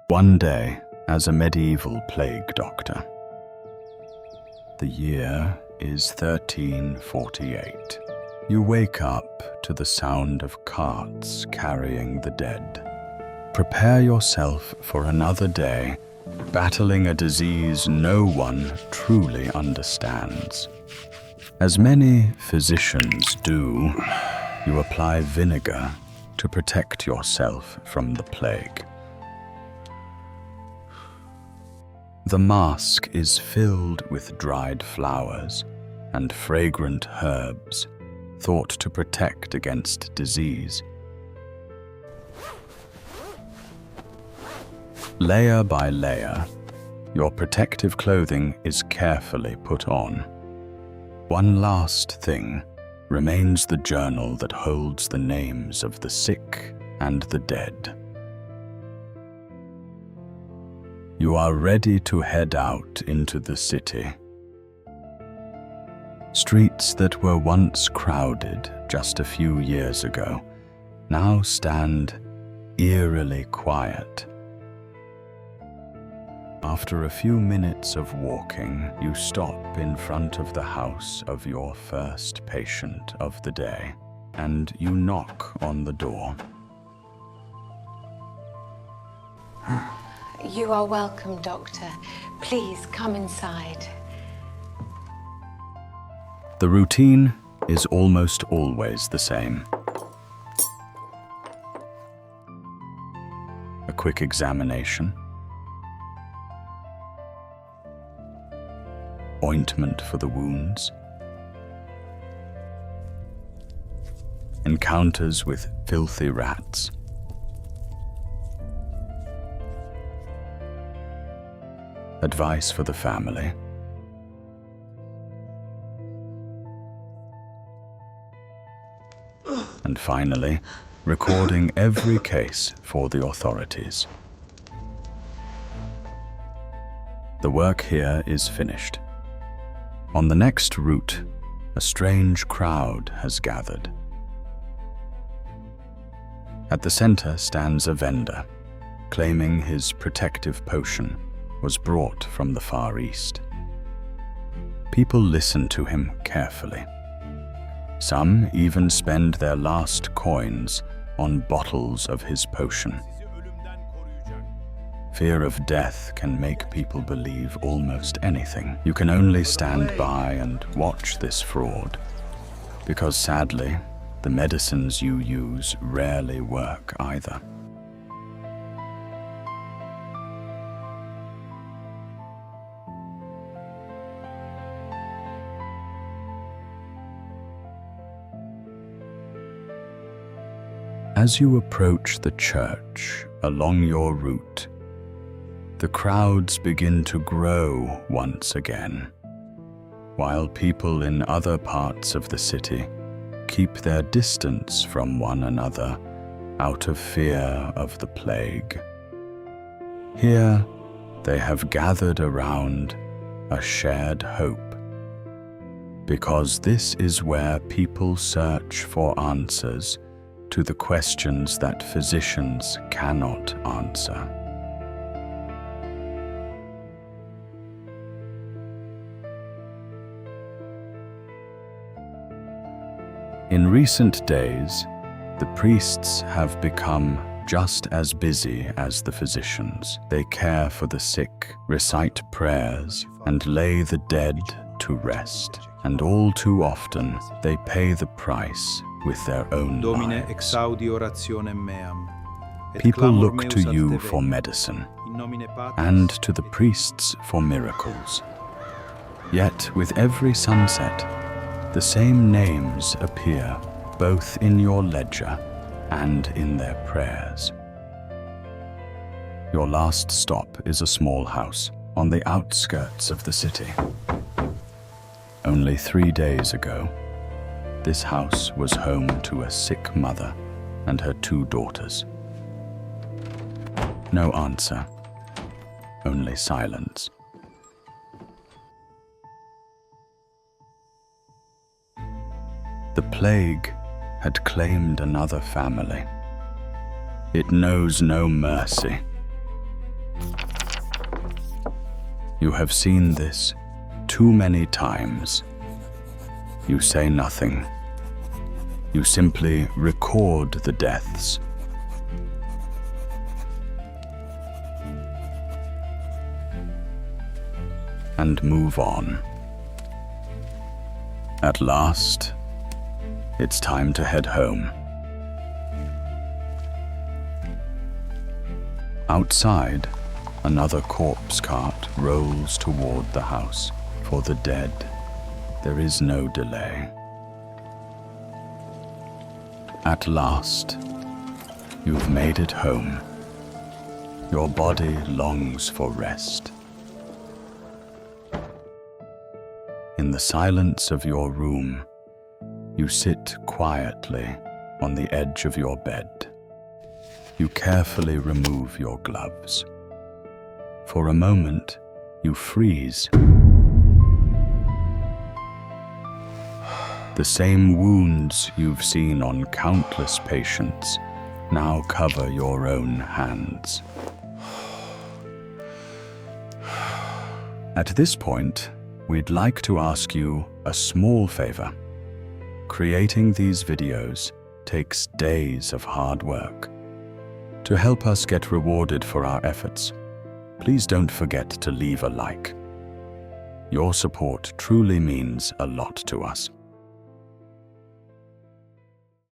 One day, as a medieval plague doctor. The year is 1348. You wake up to the sound of carts carrying the dead. Prepare yourself for another day, battling a disease no one truly understands. As many physicians do, you apply vinegar to protect yourself from the plague. The mask is filled with dried flowers and fragrant herbs, thought to protect against disease. Layer by layer, your protective clothing is carefully put on. One last thing remains: the journal that holds the names of the sick and the dead. You are ready to head out into the city. Streets that were once crowded just a few years ago now stand eerily quiet. After a few minutes of walking, you stop in front of the house of your first patient of the day, and you knock on the door. You are welcome, Doctor. Please come inside. The routine is almost always the same. A quick examination, ointment for the wounds, encounters with filthy rats, advice for the family, and finally, recording every case for the authorities. The work here is finished. On the next route, a strange crowd has gathered. At the center stands a vendor, claiming his protective potion was brought from the Far East. People listen to him carefully. Some even spend their last coins on bottles of his potion. Fear of death can make people believe almost anything. You can only stand by and watch this fraud, because sadly, the medicines you use rarely work either. As you approach the church along your route, the crowds begin to grow once again, while people in other parts of the city keep their distance from one another out of fear of the plague. Here, they have gathered around a shared hope, because this is where people search for answers to the questions that physicians cannot answer. In recent days, the priests have become just as busy as the physicians. They care for the sick, recite prayers, and lay the dead to rest. And all too often, they pay the price with their own lives. People look to you for medicine, and to the priests for miracles. Yet with every sunset, the same names appear both in your ledger and in their prayers. Your last stop is a small house on the outskirts of the city. Only 3 days ago, this house was home to a sick mother and her 2 daughters. No answer, only silence. The plague had claimed another family. It knows no mercy. You have seen this too many times. You say nothing. You simply record the deaths. And move on. At last, it's time to head home. Outside, another corpse cart rolls toward the house. For the dead, there is no delay. At last, you've made it home. Your body longs for rest. In the silence of your room, you sit quietly on the edge of your bed. You carefully remove your gloves. For a moment, you freeze. The same wounds you've seen on countless patients now cover your own hands. At this point, we'd like to ask you a small favor. Creating these videos takes days of hard work. To help us get rewarded for our efforts, please don't forget to leave a like. Your support truly means a lot to us.